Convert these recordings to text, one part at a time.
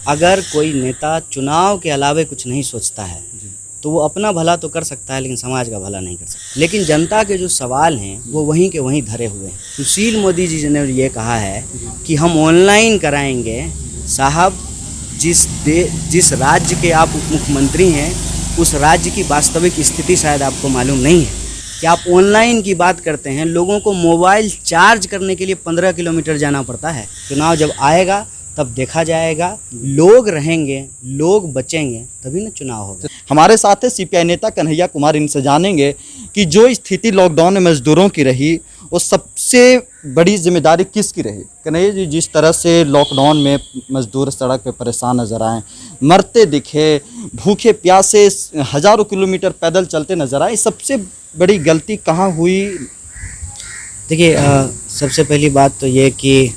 अगर कोई नेता चुनाव के अलावे कुछ नहीं सोचता है तो वो अपना भला तो कर सकता है लेकिन समाज का भला नहीं कर सकता। लेकिन जनता के जो सवाल हैं वो वहीं के वहीं धरे हुए हैं। सुशील मोदी जी ने ये कहा है कि हम ऑनलाइन कराएंगे। साहब, जिस राज्य के आप उप मुख्यमंत्री हैं उस राज्य की वास्तविक स्थिति शायद आपको मालूम नहीं है कि आप ऑनलाइन की बात करते हैं। लोगों को मोबाइल चार्ज करने के लिए 15 किलोमीटर जाना पड़ता है। चुनाव जब आएगा तब देखा जाएगा, लोग रहेंगे, लोग बचेंगे, तभी ना चुनाव होगा। हमारे साथ है सीपीआई नेता कन्हैया कुमार। इनसे जानेंगे कि जो स्थिति लॉकडाउन में मजदूरों की रही वो सबसे बड़ी जिम्मेदारी किसकी रही। कन्हैया जी, जिस तरह से लॉकडाउन में मजदूर सड़क पे परेशान नजर आए, मरते दिखे, भूखे प्यासे हजारों किलोमीटर पैदल चलते नजर आए, सबसे बड़ी गलती कहाँ हुई? देखिए, सबसे पहली बात तो ये कि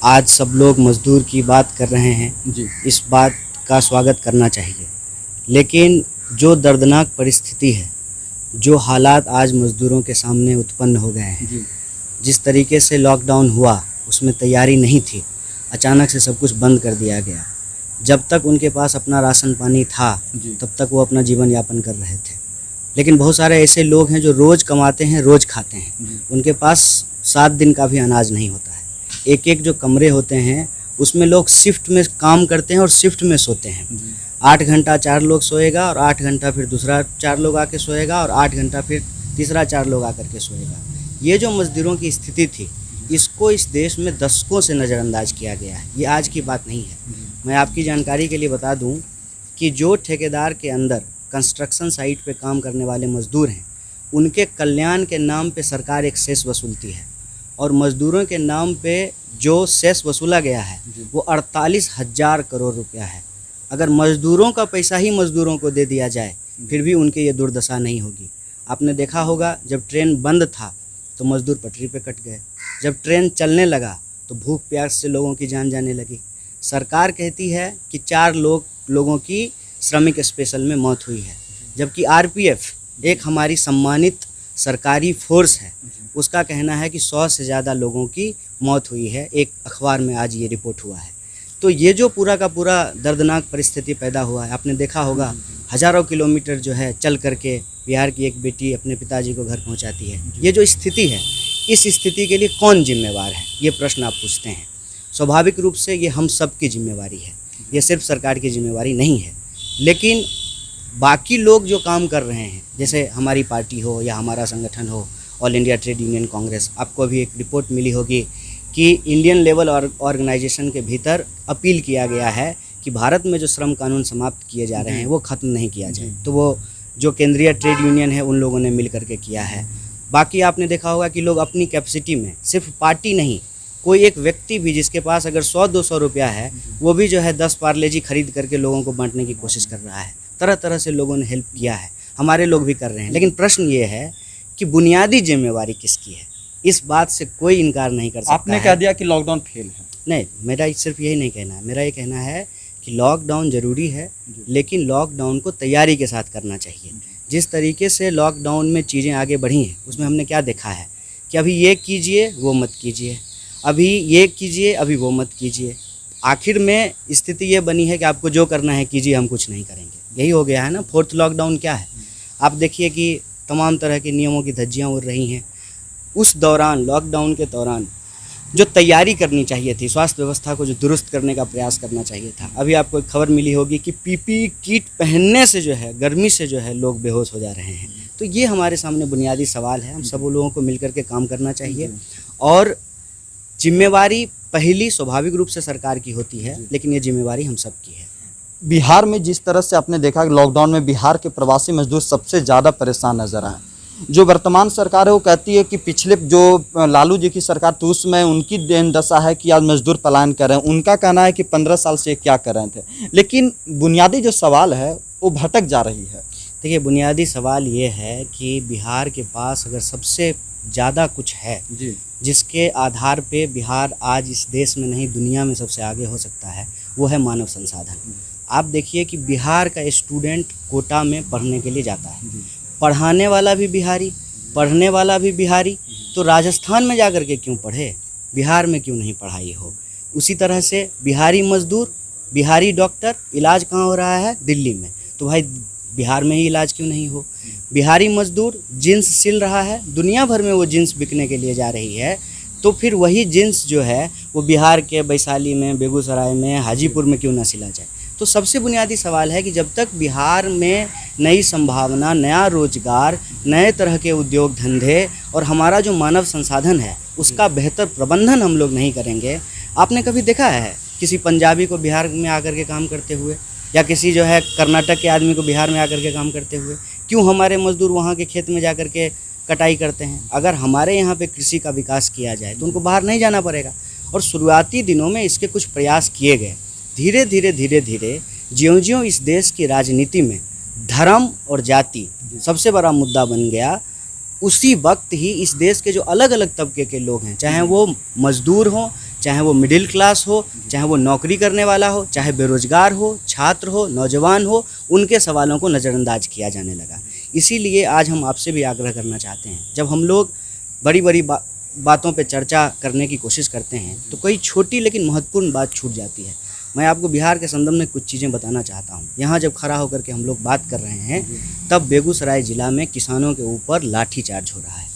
आज सब लोग मजदूर की बात कर रहे हैं जी, इस बात का स्वागत करना चाहिए। लेकिन जो दर्दनाक परिस्थिति है, जो हालात आज मजदूरों के सामने उत्पन्न हो गए हैं, जी, जिस तरीके से लॉकडाउन हुआ उसमें तैयारी नहीं थी, अचानक से सब कुछ बंद कर दिया गया। जब तक उनके पास अपना राशन पानी था तब तक वो अपना जीवन यापन कर रहे थे। लेकिन बहुत सारे ऐसे लोग हैं जो रोज़ कमाते हैं, रोज़ खाते हैं, उनके पास 7 दिन का भी अनाज नहीं होता है। एक एक जो कमरे होते हैं उसमें लोग शिफ्ट में काम करते हैं और शिफ्ट में सोते हैं। 8 घंटा 4 लोग सोएगा और 8 घंटा फिर दूसरा 4 लोग आके सोएगा और 8 घंटा फिर तीसरा 4 लोग आकर के सोएगा। ये जो मजदूरों की स्थिति थी, इसको इस देश में दशकों से नज़रअंदाज किया गया है। ये आज की बात नहीं है। मैं आपकी जानकारी के लिए बता दूं कि जो ठेकेदार के अंदर कंस्ट्रक्शन साइट पे काम करने वाले मजदूर हैं, उनके कल्याण के नाम पे सरकार एक सेस वसूलती है और मजदूरों के नाम पे जो सेस वसूला गया है वो 48,000 करोड़ रुपया है। अगर मजदूरों का पैसा ही मजदूरों को दे दिया जाए फिर भी उनके ये दुर्दशा नहीं होगी। आपने देखा होगा जब ट्रेन बंद था तो मजदूर पटरी पे कट गए, जब ट्रेन चलने लगा तो भूख प्यास से लोगों की जान जाने लगी। सरकार कहती है कि 4 लोगों की श्रमिक स्पेशल में मौत हुई है, जबकि आरपीएफ एक हमारी सम्मानित सरकारी फोर्स है, उसका कहना है कि 100 से ज़्यादा लोगों की मौत हुई है। एक अखबार में आज ये रिपोर्ट हुआ है। तो ये जो पूरा का पूरा दर्दनाक परिस्थिति पैदा हुआ है, आपने देखा होगा हज़ारों किलोमीटर जो है चल करके बिहार की एक बेटी अपने पिताजी को घर पहुंचाती है। ये जो स्थिति है, इस स्थिति के लिए कौन जिम्मेवार है, ये प्रश्न आप पूछते हैं। स्वाभाविक रूप से ये हम सब की जिम्मेवारी है, ये सिर्फ सरकार की जिम्मेवारी नहीं है। लेकिन बाकी लोग जो काम कर रहे हैं, जैसे हमारी पार्टी हो या हमारा संगठन हो, all India trade union Congress, आपको अभी एक रिपोर्ट मिली होगी कि इंडियन लेवल ऑर्गेनाइजेशन के भीतर अपील किया गया है कि भारत में जो श्रम कानून समाप्त किए जा रहे हैं वो ख़त्म नहीं किया जाए। तो वो जो केंद्रीय ट्रेड यूनियन है उन लोगों ने मिल करके किया है। बाकी आपने देखा होगा कि लोग अपनी कैपेसिटी में, सिर्फ पार्टी नहीं, कोई एक व्यक्ति भी जिसके पास अगर 100-200 रुपया है वो भी जो है 10 पार्ले-जी खरीद करके लोगों को बांटने की कोशिश कर रहा है। तरह तरह से लोगों ने हेल्प किया है, हमारे लोग भी कर रहे हैं। लेकिन प्रश्न ये है कि बुनियादी जिम्मेवारी किसकी है, इस बात से कोई इनकार नहीं कर सकता। आपने कह दिया कि लॉकडाउन फेल है। नहीं, मेरा सिर्फ यही नहीं कहना है। मेरा ये कहना है कि लॉकडाउन ज़रूरी है, लेकिन लॉकडाउन को तैयारी के साथ करना चाहिए। जिस तरीके से लॉकडाउन में चीज़ें आगे बढ़ी हैं उसमें हमने क्या देखा है कि अभी ये कीजिए वो मत कीजिए, अभी ये कीजिए अभी वो मत कीजिए। आखिर में स्थिति ये बनी है कि आपको जो करना है कीजिए, हम कुछ नहीं करेंगे। यही हो गया है ना। 4th लॉकडाउन क्या है, आप देखिए कि तमाम तरह के नियमों की धज्जियाँ उड़ रही हैं। उस दौरान, लॉकडाउन के दौरान जो तैयारी करनी चाहिए थी, स्वास्थ्य व्यवस्था को जो दुरुस्त करने का प्रयास करना चाहिए था, अभी आपको एक खबर मिली होगी कि पीपीई किट पहनने से जो है, गर्मी से जो है लोग बेहोश हो जा रहे हैं। तो ये हमारे सामने बुनियादी सवाल है। हम सब लोगों को मिलकर के काम करना चाहिए और जिम्मेवारी पहली स्वाभाविक रूप से सरकार की होती है, लेकिन ये जिम्मेवारी हम सब की है। बिहार में जिस तरह से आपने देखा कि लॉकडाउन में बिहार के प्रवासी मजदूर सबसे ज़्यादा परेशान नजर आए। जो वर्तमान सरकार है वो कहती है कि पिछले जो लालू जी की सरकार थी उसमें उनकी देन दशा है कि आज मजदूर पलायन कर रहे हैं। उनका कहना है कि 15 साल से क्या कर रहे थे, लेकिन बुनियादी जो सवाल है वो भटक जा रही है। देखिए, बुनियादी सवाल ये है कि बिहार के पास अगर सबसे ज़्यादा कुछ है जी, जिसके आधार पे बिहार आज इस देश में नहीं दुनिया में सबसे आगे हो सकता है, वो है मानव संसाधन। आप देखिए कि बिहार का स्टूडेंट कोटा में पढ़ने के लिए जाता है, पढ़ाने वाला भी बिहारी, पढ़ने वाला भी बिहारी। तो राजस्थान में जाकर के क्यों पढ़े, बिहार में क्यों नहीं पढ़ाई हो। उसी तरह से बिहारी मजदूर बिहारी डॉक्टर, इलाज कहाँ हो रहा है? दिल्ली में। तो भाई बिहार में ही इलाज क्यों नहीं हो? बिहारी मजदूर जीन्स सिल रहा है, दुनिया भर में वो जीन्स बिकने के लिए जा रही है, तो फिर वही जीन्स जो है वो बिहार के वैशाली में, बेगूसराय में, हाजीपुर में क्यों ना सिला जाए? तो सबसे बुनियादी सवाल है कि जब तक बिहार में नई संभावना, नया रोजगार, नए तरह के उद्योग धंधे और हमारा जो मानव संसाधन है उसका बेहतर प्रबंधन हम लोग नहीं करेंगे। आपने कभी देखा है किसी पंजाबी को बिहार में आकर के काम करते हुए, या किसी जो है कर्नाटक के आदमी को बिहार में आकर के काम करते हुए? क्यों हमारे मजदूर वहाँ के खेत में जाकर के कटाई करते हैं? अगर हमारे यहाँ पे कृषि का विकास किया जाए तो उनको बाहर नहीं जाना पड़ेगा। और शुरुआती दिनों में इसके कुछ प्रयास किए गए। धीरे धीरे ज्यों-ज्यों इस देश की राजनीति में धर्म और जाति सबसे बड़ा मुद्दा बन गया, उसी वक्त ही इस देश के जो अलग अलग तबके के लोग हैं, चाहे वो मजदूर हों, चाहे वो मिडिल क्लास हो, चाहे वो नौकरी करने वाला हो, चाहे बेरोजगार हो, छात्र हो, नौजवान हो, उनके सवालों को नज़रअंदाज किया जाने लगा। इसीलिए आज हम आपसे भी आग्रह करना चाहते हैं, जब हम लोग बड़ी बड़ी बातों पे चर्चा करने की कोशिश करते हैं तो कोई छोटी लेकिन महत्वपूर्ण बात छूट जाती है। मैं आपको बिहार के संदर्भ में कुछ चीज़ें बताना चाहता हूँ। यहाँ जब खड़ा होकर के हम लोग बात कर रहे हैं तब बेगूसराय ज़िला में किसानों के ऊपर लाठीचार्ज हो रहा है।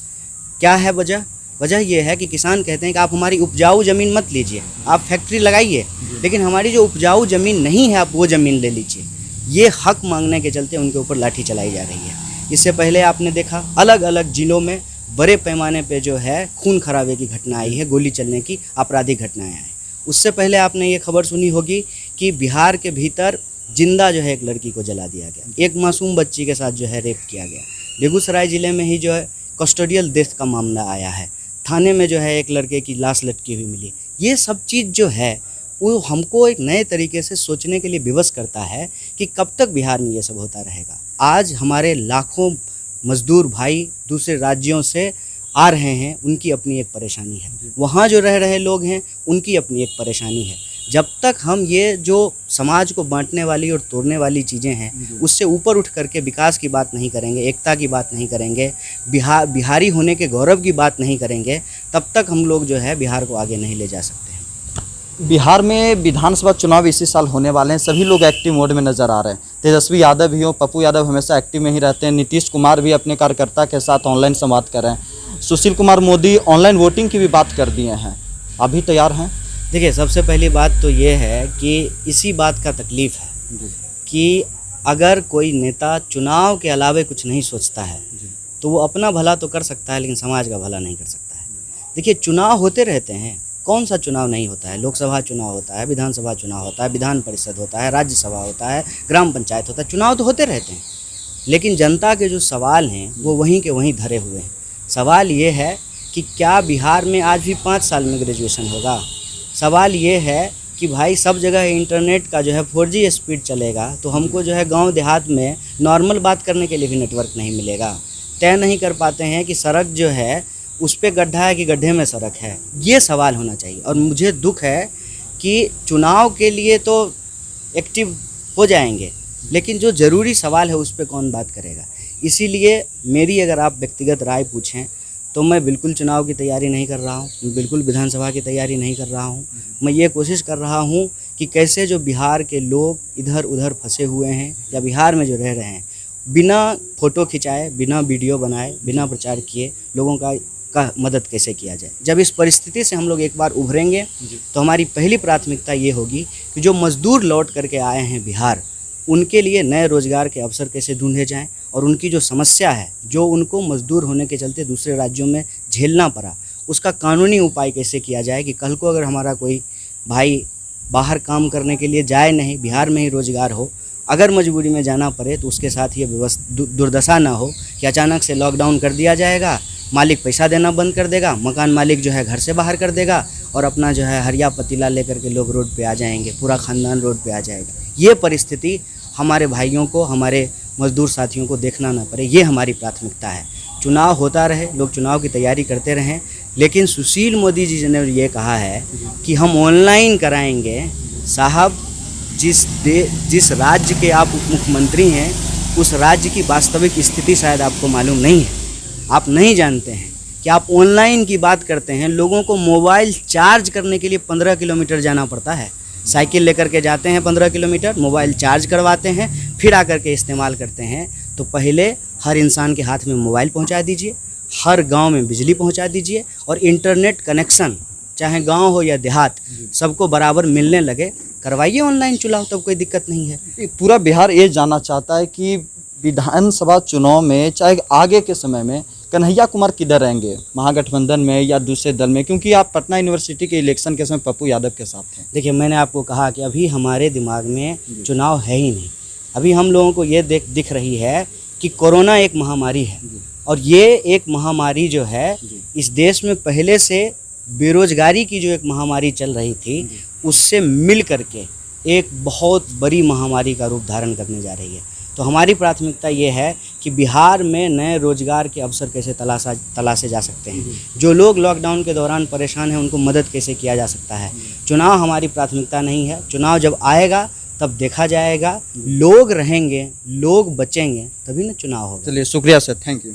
क्या है वजह? वजह यह है कि किसान कहते हैं कि आप हमारी उपजाऊ ज़मीन मत लीजिए, आप फैक्ट्री लगाइए, लेकिन हमारी जो उपजाऊ ज़मीन नहीं है आप वो ज़मीन ले लीजिए। ये हक मांगने के चलते उनके ऊपर लाठी चलाई जा रही है। इससे पहले आपने देखा अलग अलग ज़िलों में बड़े पैमाने पे जो है खून खराबे की घटना आई है, गोली चलने की आपराधिक घटनाएं आई। उससे पहले आपने ये खबर सुनी होगी कि बिहार के भीतर जिंदा जो है एक लड़की को जला दिया गया, एक मासूम बच्ची के साथ जो है रेप किया गया। बेगूसराय ज़िले में ही जो है कस्टोडियल डेथ का मामला आया है, थाने में जो है एक लड़के की लाश लटकी हुई मिली। ये सब चीज़ जो है वो हमको एक नए तरीके से सोचने के लिए विवश करता है कि कब तक बिहार में ये सब होता रहेगा। आज हमारे लाखों मजदूर भाई दूसरे राज्यों से आ रहे हैं, उनकी अपनी एक परेशानी है, वहाँ जो रह रहे लोग हैं उनकी अपनी एक परेशानी है। जब तक हम ये जो समाज को बांटने वाली और तोड़ने वाली चीज़ें हैं उससे ऊपर उठ करके विकास की बात नहीं करेंगे, एकता की बात नहीं करेंगे, बिहारी होने के गौरव की बात नहीं करेंगे, तब तक हम लोग जो है बिहार को आगे नहीं ले जा सकते हैं। बिहार में विधानसभा चुनाव इसी साल होने वाले हैं, सभी लोग एक्टिव मोड में नज़र आ रहे हैं। तेजस्वी यादव भी हो, पप्पू यादव हमेशा एक्टिव में ही रहते हैं, नीतीश कुमार भी अपने कार्यकर्ता के साथ ऑनलाइन संवाद कर रहे हैं, सुशील कुमार मोदी ऑनलाइन वोटिंग की भी बात कर दिए हैं। अभी तैयार हैं? देखिए, सबसे पहली बात तो ये है कि इसी बात का तकलीफ़ है कि अगर कोई नेता चुनाव के अलावे कुछ नहीं सोचता है तो वो अपना भला तो कर सकता है लेकिन समाज का भला नहीं कर सकता है। देखिए, चुनाव होते रहते हैं, कौन सा चुनाव नहीं होता है? लोकसभा चुनाव होता है, विधानसभा चुनाव होता है, विधान परिषद होता है, राज्यसभा होता है, ग्राम पंचायत होता है, चुनाव तो होते रहते हैं। लेकिन जनता के जो सवाल हैं वो वहीं के वहीं धरे हुए हैं। सवाल ये है कि क्या बिहार में आज भी 5 साल में ग्रेजुएशन होगा? सवाल ये है कि भाई सब जगह इंटरनेट का जो है 4G स्पीड चलेगा तो हमको जो है गांव देहात में नॉर्मल बात करने के लिए भी नेटवर्क नहीं मिलेगा। तय नहीं कर पाते हैं कि सड़क जो है उस पर गड्ढा है कि गड्ढे में सड़क है, ये सवाल होना चाहिए। और मुझे दुख है कि चुनाव के लिए तो एक्टिव हो जाएंगे लेकिन जो ज़रूरी सवाल है उस पर कौन बात करेगा। इसीलिए मेरी अगर आप व्यक्तिगत राय पूछें तो मैं बिल्कुल चुनाव की तैयारी नहीं कर रहा हूँ, मैं बिल्कुल विधानसभा की तैयारी नहीं कर रहा हूँ। मैं ये कोशिश कर रहा हूँ कि कैसे जो बिहार के लोग इधर उधर फंसे हुए हैं या बिहार में जो रह रहे हैं, बिना फ़ोटो खिंचाए, बिना वीडियो बनाए, बिना प्रचार किए लोगों का मदद कैसे किया जाए। जब इस परिस्थिति से हम लोग एक बार उभरेंगे तो हमारी पहली प्राथमिकता ये होगी कि जो मज़दूर लौट करके आए हैं बिहार, उनके लिए नए रोज़गार के अवसर कैसे ढूंढे जाएं और उनकी जो समस्या है, जो उनको मज़दूर होने के चलते दूसरे राज्यों में झेलना पड़ा, उसका कानूनी उपाय कैसे किया जाए कि कल को अगर हमारा कोई भाई बाहर काम करने के लिए जाए नहीं, बिहार में ही रोज़गार हो, अगर मजबूरी में जाना पड़े तो उसके साथ ये दुर्दशा ना हो कि अचानक से लॉकडाउन कर दिया जाएगा, मालिक पैसा देना बंद कर देगा, मकान मालिक जो है घर से बाहर कर देगा और अपना जो है हरिया पतीला लेकर के लोग रोड पे आ जाएंगे, पूरा ख़ानदान रोड पे आ जाएगा। ये परिस्थिति हमारे भाइयों को, हमारे मज़दूर साथियों को देखना ना पड़े, ये हमारी प्राथमिकता है। चुनाव होता रहे, लोग चुनाव की तैयारी करते रहें, लेकिन सुशील मोदी जी ने ये कहा है कि हम ऑनलाइन कराएंगे। साहब, जिस राज्य के आप उप मुख्यमंत्री हैं उस राज्य की वास्तविक स्थिति शायद आपको मालूम नहीं है। आप नहीं जानते हैं कि आप ऑनलाइन की बात करते हैं, लोगों को मोबाइल चार्ज करने के लिए 15 किलोमीटर जाना पड़ता है। साइकिल लेकर के जाते हैं 15 किलोमीटर, मोबाइल चार्ज करवाते हैं, फिर आकर के इस्तेमाल करते हैं। तो पहले हर इंसान के हाथ में मोबाइल पहुंचा दीजिए, हर गांव में बिजली पहुंचा दीजिए, और इंटरनेट कनेक्शन चाहे गांव हो या देहात सबको बराबर मिलने लगे। करवाइए ऑनलाइन चुनाव, तब कोई दिक्कत नहीं है। पूरा बिहार ये जानना चाहता है कि विधानसभा चुनाव में चाहे आगे के समय में कन्हैया कुमार किधर रहेंगे, महागठबंधन में या दूसरे दल में, क्योंकि आप पटना यूनिवर्सिटी के इलेक्शन के समय पप्पू यादव के साथ थे। देखिए, मैंने आपको कहा कि अभी हमारे दिमाग में चुनाव है ही नहीं। अभी हम लोगों को ये दिख रही है कि कोरोना एक महामारी है, और ये एक महामारी जो है इस देश में पहले से बेरोजगारी की जो एक महामारी चल रही थी उससे मिल करके एक बहुत बड़ी महामारी का रूप धारण करने जा रही है। तो हमारी प्राथमिकता ये है कि बिहार में नए रोजगार के अवसर कैसे तलाशे जा सकते हैं, जो लोग लॉकडाउन के दौरान परेशान हैं उनको मदद कैसे किया जा सकता है। चुनाव हमारी प्राथमिकता नहीं है। चुनाव जब आएगा तब देखा जाएगा, लोग रहेंगे, लोग बचेंगे, तभी ना चुनाव होगा। चलिए, शुक्रिया सर, थैंक यू।